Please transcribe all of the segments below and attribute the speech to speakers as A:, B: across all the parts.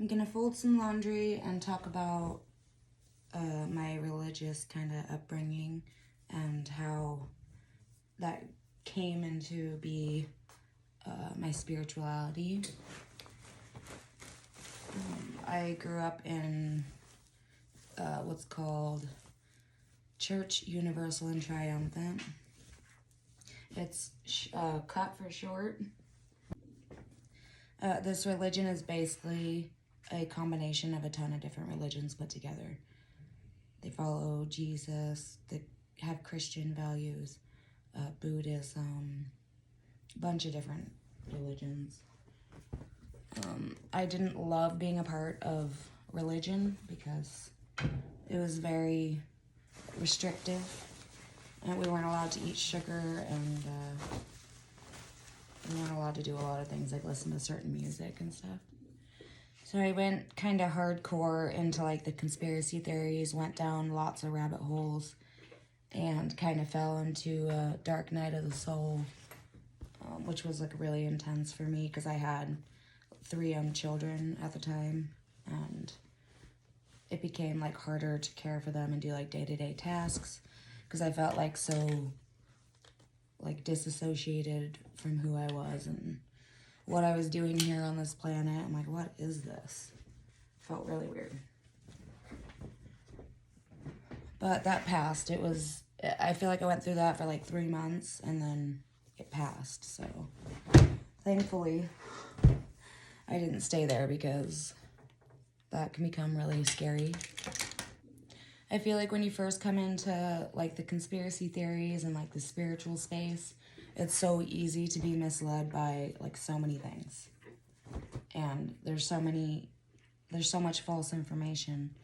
A: I'm gonna fold some laundry and talk about my religious kind of upbringing and how that came into be my spirituality. I grew up in what's called Church Universal and Triumphant. It's cut for short. This religion is basically a combination of a ton of different religions put together. They follow Jesus, they have Christian values, Buddhism, a bunch of different religions. I didn't love being a part of religion because it was very restrictive, and we weren't allowed to eat sugar, and we weren't allowed to do a lot of things like listen to certain music and stuff. So I went kind of hardcore into like the conspiracy theories, went down lots of rabbit holes, and kind of fell into a dark night of the soul, which was like really intense for me because I had 3 young children at the time, and it became like harder to care for them and do like day-to-day tasks because I felt like so like disassociated from who I was and what I was doing here on this planet. I'm like, what is this? Felt really weird. But that passed. I feel like I went through that for like 3 months and then it passed. So thankfully I didn't stay there because that can become really scary. I feel like when you first come into like the conspiracy theories and like the spiritual space, it's so easy to be misled by like so many things. And there's so much false information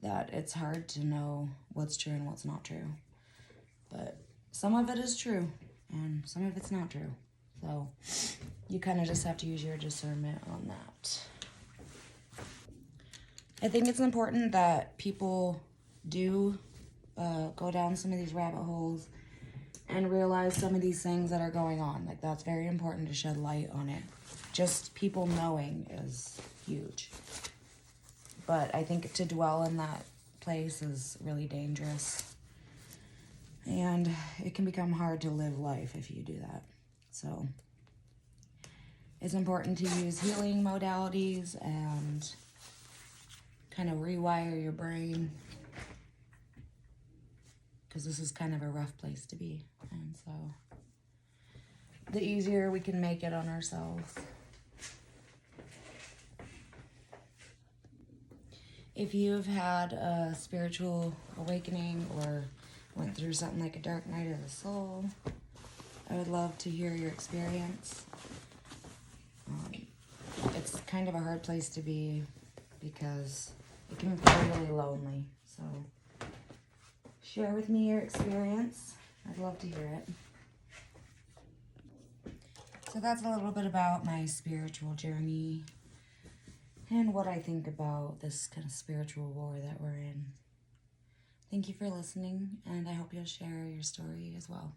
A: that it's hard to know what's true and what's not true. But some of it is true and some of it's not true. So you kind of just have to use your discernment on that. I think it's important that people do go down some of these rabbit holes and realize some of these things that are going on. Like, that's very important to shed light on it. Just people knowing is huge. But I think to dwell in that place is really dangerous. And it can become hard to live life if you do that. So it's important to use healing modalities and kind of rewire your brain, because this is kind of a rough place to be. And so the easier we can make it on ourselves. If you've had a spiritual awakening or went through something like a dark night of the soul, I would love to hear your experience. It's kind of a hard place to be because it can feel really lonely. So share with me your experience. I'd love to hear it. So that's a little bit about my spiritual journey and what I think about this kind of spiritual war that we're in. Thank you for listening, and I hope you'll share your story as well.